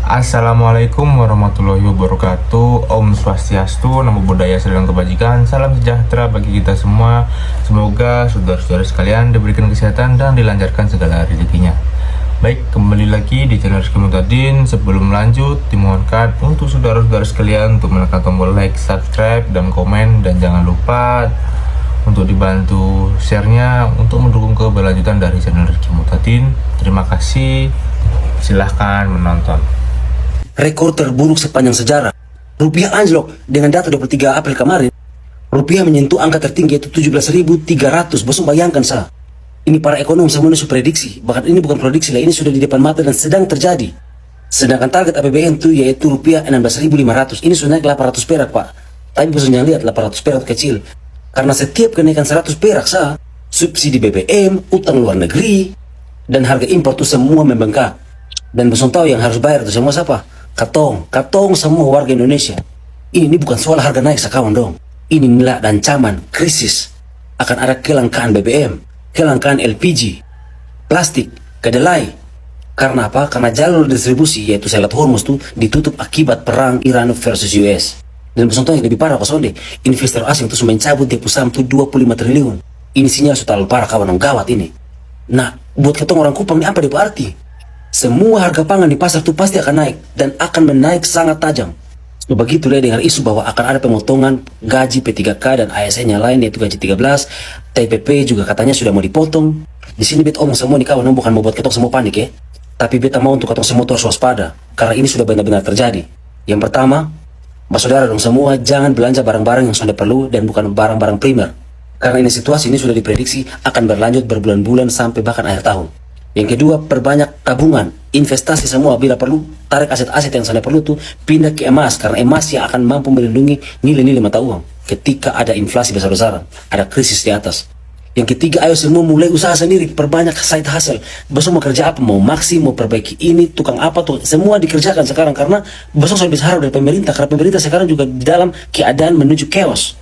Assalamualaikum warahmatullahi wabarakatuh. Om Swastiastu, Namo Buddhaya, Salam Kebajikan, salam sejahtera bagi kita semua. Semoga saudara-saudara sekalian diberikan kesehatan dan dilancarkan segala rezekinya. Baik, kembali lagi di channel Rizky Muhtadin. Sebelum lanjut, dimohonkan untuk saudara-saudara sekalian untuk menekan tombol like, subscribe, dan komen. Dan jangan lupa untuk dibantu share-nya untuk mendukung keberlanjutan dari channel Rizky Muhtadin. Terima kasih. Silahkan menonton. Rekor terburuk sepanjang sejarah. Rupiah anjlok dengan data 23 April kemarin. Rupiah menyentuh angka tertinggi yaitu 17.300. Bosong bayangkan sah. Ini para ekonom semuanya sudah prediksi. Bahkan ini bukan prediksi lah, ini sudah di depan mata dan sedang terjadi. Sedangkan target APBN itu yaitu rupiah 16.500. Ini sudah naik 800 perak pak. Tapi bosong jangan lihat 800 perak kecil. Karena setiap kenaikan 100 perak sah, subsidi BBM, utang luar negeri, dan harga impor itu semua membengkak. Dan bosong tahu yang harus bayar itu semua siapa? Katong semua warga Indonesia. Ini bukan soal harga naik sekawan dong. Ini nilai dan ancaman krisis. Akan ada kelangkaan BBM, kelangkaan LPG, plastik, kedelai. Karena apa? Karena jalur distribusi yaitu Selat Hormuz itu ditutup akibat perang Iran versus US. Dan bosong tahu yang lebih parah kosong deh. Investor asing itu mencabut dia saham itu 25 triliun. Ini sinyal sudah terlalu parah kawan gawat ini. Nah, buat ketong orang Kupang ini apa dia berarti? Semua harga pangan di pasar itu pasti akan naik dan akan menaik sangat tajam. Begitu dia dengar isu bahwa akan ada pemotongan gaji P3K dan ASN-nya lain yaitu gaji 13, TPP juga katanya sudah mau dipotong. Di sini beta omong semua nih kawan, bukan mau buat ketong semua panik ya. Tapi beta mau untuk ketong semua terus waspada karena ini sudah benar-benar terjadi. Yang pertama, saudara dong semua jangan belanja barang-barang yang sudah perlu dan bukan barang-barang primer. Karena ini situasi ini sudah diprediksi akan berlanjut berbulan-bulan sampai bahkan akhir tahun. Yang kedua, perbanyak tabungan, investasi semua bila perlu, tarik aset-aset yang sana perlu tuh pindah ke emas karena emas yang akan mampu melindungi nilai-nilai mata uang ketika ada inflasi besar-besaran, ada krisis di atas. Yang ketiga, ayo semua mulai usaha sendiri, perbanyak side hustle. Besok mau kerja apa, mau maksi, mau perbaiki ini, tukang apa tuh, semua dikerjakan sekarang karena besok saya bisa harap dari pemerintah karena pemerintah sekarang juga dalam keadaan menuju chaos.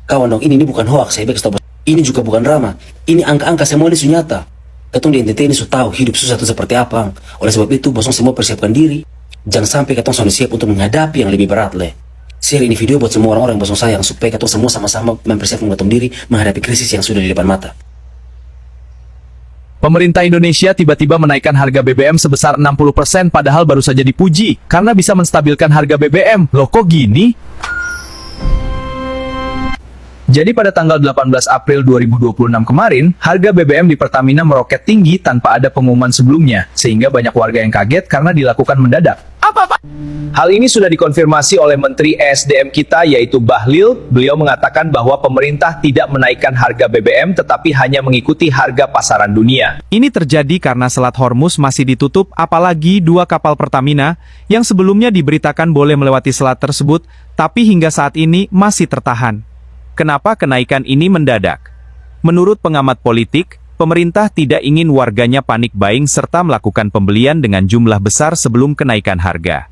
Kawan dong, ini bukan hoax, saya bagi ini juga bukan drama, ini angka-angka semua ini nyata. Ketong di NTT ini sudah tahu hidup susah itu seperti apa. Oleh sebab itu, bosong semua persiapkan diri. Jangan sampai ketong sudah siap untuk menghadapi yang lebih berat leh. Share ini video buat semua orang-orang bosong sayang supaya ketong semua sama-sama mempersiapkan ketong diri menghadapi krisis yang sudah di depan mata. Pemerintah Indonesia tiba-tiba menaikkan harga BBM sebesar 60% padahal baru saja dipuji karena bisa menstabilkan harga BBM. Loh kok gini? Jadi pada tanggal 18 April 2026 kemarin, harga BBM di Pertamina meroket tinggi tanpa ada pengumuman sebelumnya, sehingga banyak warga yang kaget karena dilakukan mendadak. Hal ini sudah dikonfirmasi oleh Menteri ESDM kita yaitu Bahlil. Beliau mengatakan bahwa pemerintah tidak menaikkan harga BBM tetapi hanya mengikuti harga pasaran dunia. Ini terjadi karena Selat Hormuz masih ditutup apalagi dua kapal Pertamina yang sebelumnya diberitakan boleh melewati selat tersebut, tapi hingga saat ini masih tertahan. Kenapa kenaikan ini mendadak? Menurut pengamat politik, pemerintah tidak ingin warganya panik buying serta melakukan pembelian dengan jumlah besar sebelum kenaikan harga.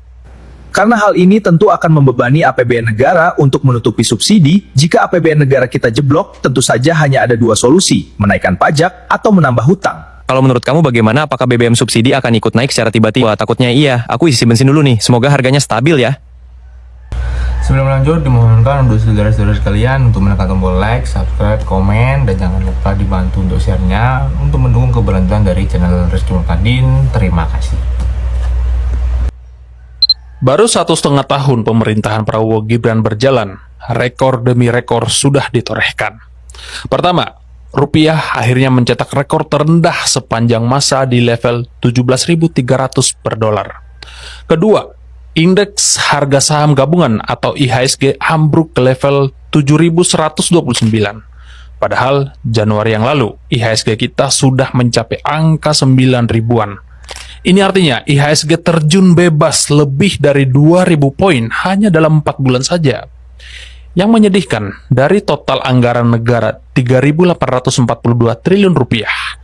Karena hal ini tentu akan membebani APBN negara untuk menutupi subsidi. Jika APBN negara kita jeblok, tentu saja hanya ada dua solusi, menaikkan pajak atau menambah hutang. Kalau menurut kamu bagaimana? Apakah BBM subsidi akan ikut naik secara tiba-tiba? Takutnya iya. Aku isi bensin dulu nih. Semoga harganya stabil ya. Sebelum lanjut, dimohonkan untuk saudara-saudara sekalian untuk menekan tombol like, subscribe, komen, dan jangan lupa dibantu untuk share-nya untuk mendukung keberlanjutan dari channel Rizky Muhtadin. Terima kasih. Baru 1,5 tahun pemerintahan Prabowo Gibran berjalan, rekor demi rekor sudah ditorehkan. Pertama, rupiah akhirnya mencetak rekor terendah sepanjang masa di level 17.300 per dolar. Kedua, indeks harga saham gabungan atau IHSG ambruk ke level 7.129. Padahal Januari yang lalu, IHSG kita sudah mencapai angka 9 ribuan. Ini artinya IHSG terjun bebas lebih dari 2.000 poin hanya dalam 4 bulan saja. Yang menyedihkan, dari total anggaran negara 3.842 triliun rupiah,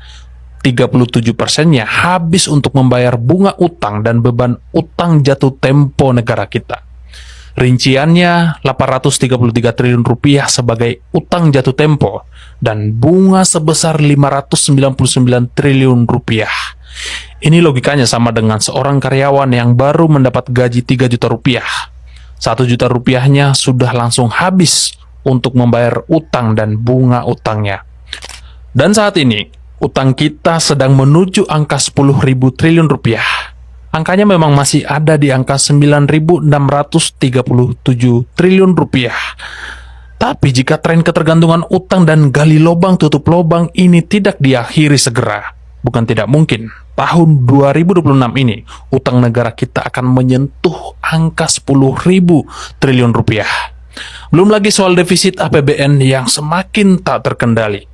37%-nya habis untuk membayar bunga utang dan beban utang jatuh tempo negara kita. Rinciannya 833 triliun rupiah sebagai utang jatuh tempo dan bunga sebesar 599 triliun rupiah. Ini logikanya sama dengan seorang karyawan yang baru mendapat gaji 3 juta rupiah. 1 juta rupiahnya sudah langsung habis untuk membayar utang dan bunga utangnya. Dan saat ini, utang kita sedang menuju angka 10.000 triliun rupiah. Angkanya memang masih ada di angka 9.637 triliun rupiah. Tapi jika tren ketergantungan utang dan gali lubang tutup lubang ini tidak diakhiri segera, bukan tidak mungkin, tahun 2026 ini, utang negara kita akan menyentuh angka 10.000 triliun rupiah. Belum lagi soal defisit APBN yang semakin tak terkendali.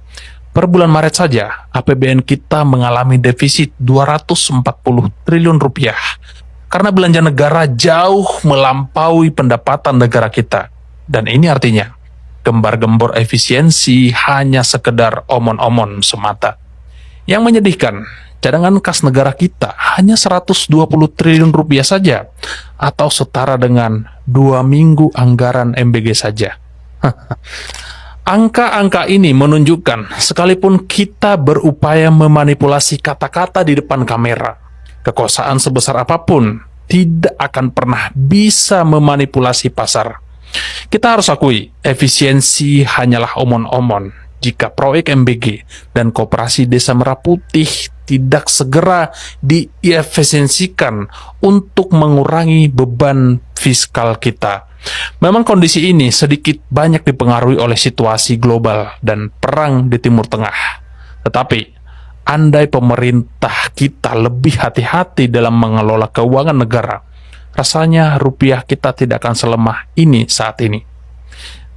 Per bulan Maret saja, APBN kita mengalami defisit 240 triliun rupiah. Karena belanja negara jauh melampaui pendapatan negara kita. Dan ini artinya, gembar-gembor efisiensi hanya sekedar omon-omon semata. Yang menyedihkan, cadangan kas negara kita hanya 120 triliun rupiah saja, atau setara dengan 2 minggu anggaran MBG saja. Angka-angka ini menunjukkan, sekalipun kita berupaya memanipulasi kata-kata di depan kamera, kekuasaan sebesar apapun tidak akan pernah bisa memanipulasi pasar. Kita harus akui, efisiensi hanyalah omon-omon jika proyek MBG dan Koperasi Desa Merah Putih tidak segera diefisiensikan untuk mengurangi beban fiskal kita. Memang kondisi ini sedikit banyak dipengaruhi oleh situasi global dan perang di Timur Tengah. Tetapi, andai pemerintah kita lebih hati-hati dalam mengelola keuangan negara, rasanya rupiah kita tidak akan selemah ini saat ini.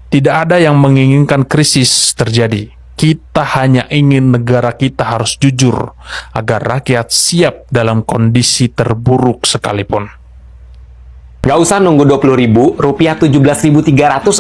Tidak ada yang menginginkan krisis terjadi. Kita hanya ingin negara kita harus jujur agar rakyat siap dalam kondisi terburuk sekalipun. Gak usah nunggu 20.000, rupiah 17.300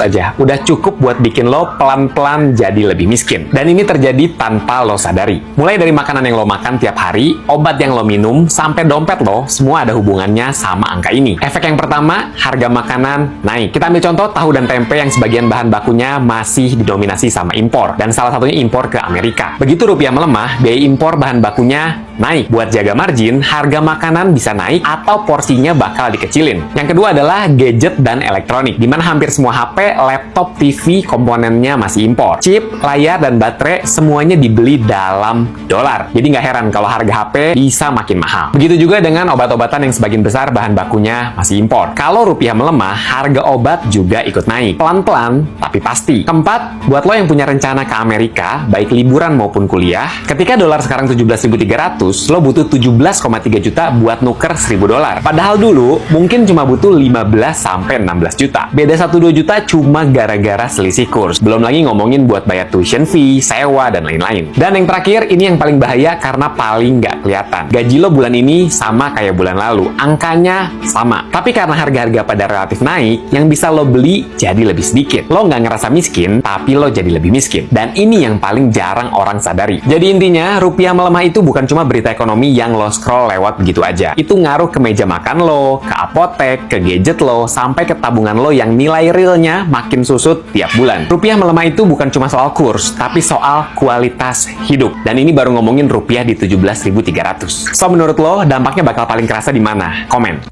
aja udah cukup buat bikin lo pelan-pelan jadi lebih miskin. Dan ini terjadi tanpa lo sadari. Mulai dari makanan yang lo makan tiap hari, obat yang lo minum, sampai dompet lo, semua ada hubungannya sama angka ini. Efek yang pertama, harga makanan naik. Kita ambil contoh tahu dan tempe yang sebagian bahan bakunya masih didominasi sama impor. Dan salah satunya impor ke Amerika. Begitu rupiah melemah, biaya impor bahan bakunya naik. Buat jaga margin, harga makanan bisa naik atau porsinya bakal dikecilin. Yang kedua adalah gadget dan elektronik, di mana hampir semua HP, laptop, TV, komponennya masih impor. Chip, layar, dan baterai semuanya dibeli dalam dolar. Jadi nggak heran kalau harga HP bisa makin mahal. Begitu juga dengan obat-obatan yang sebagian besar bahan bakunya masih impor. Kalau rupiah melemah, harga obat juga ikut naik. Pelan-pelan, tapi pasti. Keempat, buat lo yang punya rencana ke Amerika, baik liburan maupun kuliah, ketika dolar sekarang 17.300, lo butuh 17,3 juta buat nuker 1.000 dolar. Padahal dulu, mungkin cuma butuh 15-16 juta. Beda 1-2 juta cuma gara-gara selisih kurs. Belum lagi ngomongin buat bayar tuition fee, sewa, dan lain-lain. Dan yang terakhir, ini yang paling bahaya karena paling nggak kelihatan. Gaji lo bulan ini sama kayak bulan lalu. Angkanya sama. Tapi karena harga-harga pada relatif naik, yang bisa lo beli jadi lebih sedikit. Lo nggak ngerasa miskin, tapi lo jadi lebih miskin. Dan ini yang paling jarang orang sadari. Jadi intinya, rupiah melemah itu bukan cuma berita ekonomi yang lo scroll lewat begitu aja. Itu ngaruh ke meja makan lo, ke apotek, ke gadget lo, sampai ke tabungan lo yang nilai realnya makin susut tiap bulan. Rupiah melemah itu bukan cuma soal kurs, tapi soal kualitas hidup. Dan ini baru ngomongin rupiah di 17.300. So, menurut lo, dampaknya bakal paling kerasa di mana? Komen.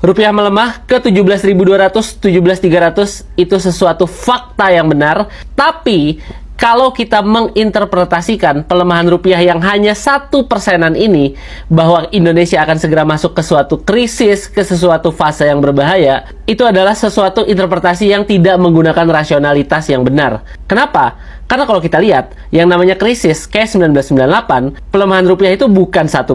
Rupiah melemah ke 17.200, 17.300 itu sesuatu fakta yang benar, tapi kalau kita menginterpretasikan pelemahan rupiah yang hanya 1%-an ini, bahwa Indonesia akan segera masuk ke suatu krisis, ke sesuatu fase yang berbahaya, itu adalah sesuatu interpretasi yang tidak menggunakan rasionalitas yang benar. Kenapa? Karena kalau kita lihat, yang namanya krisis kayak 1998, pelemahan rupiah itu bukan 1%,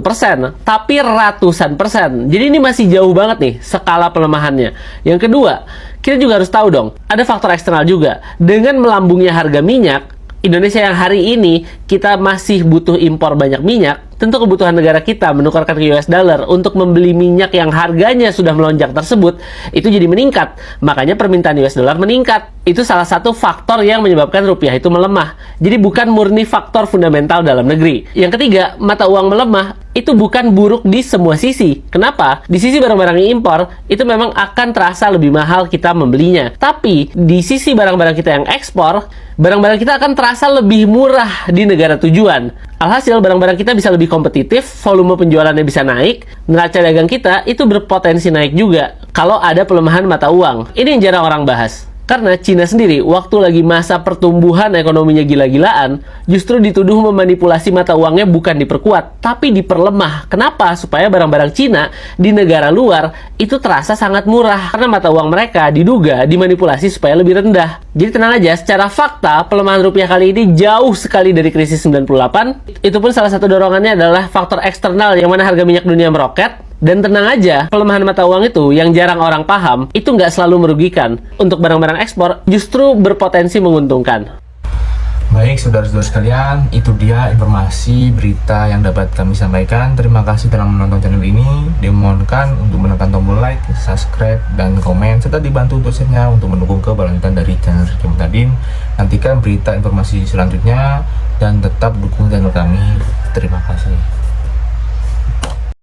tapi ratusan persen. Jadi ini masih jauh banget nih, skala pelemahannya. Yang kedua, kita juga harus tahu dong, ada faktor eksternal juga. Dengan melambungnya harga minyak, Indonesia yang hari ini kita masih butuh impor banyak minyak, tentu kebutuhan negara kita menukarkan ke US dollar untuk membeli minyak yang harganya sudah melonjak tersebut, itu jadi meningkat. Makanya permintaan US dollar meningkat. Itu salah satu faktor yang menyebabkan rupiah itu melemah. Jadi bukan murni faktor fundamental dalam negeri. Yang ketiga, mata uang melemah itu bukan buruk di semua sisi. Kenapa? Di sisi barang-barang impor, itu memang akan terasa lebih mahal kita membelinya. Tapi, di sisi barang-barang kita yang ekspor, barang-barang kita akan terasa lebih murah di negara tujuan. Alhasil, barang-barang kita bisa lebih kompetitif, volume penjualannya bisa naik, neraca dagang kita itu berpotensi naik juga kalau ada pelemahan mata uang. Ini yang jarang orang bahas. Karena Cina sendiri, waktu lagi masa pertumbuhan ekonominya gila-gilaan, justru dituduh memanipulasi mata uangnya bukan diperkuat, tapi diperlemah. Kenapa? Supaya barang-barang Cina di negara luar itu terasa sangat murah. Karena mata uang mereka diduga dimanipulasi supaya lebih rendah. Jadi tenang aja, secara fakta, pelemahan rupiah kali ini jauh sekali dari krisis 98. Itu pun salah satu dorongannya adalah faktor eksternal yang mana harga minyak dunia meroket. Dan tenang aja, pelemahan mata uang itu yang jarang orang paham, itu nggak selalu merugikan. Untuk barang-barang ekspor, justru berpotensi menguntungkan. Baik, saudara-saudara sekalian, itu dia informasi berita yang dapat kami sampaikan. Terima kasih telah menonton channel ini. Dimohonkan untuk menekan tombol like, subscribe, dan komen, serta dibantu untuk share-nya untuk mendukung keberlanjutan dari channel Rizky Muhtadin. Nantikan berita informasi selanjutnya, dan tetap dukung channel kami. Terima kasih.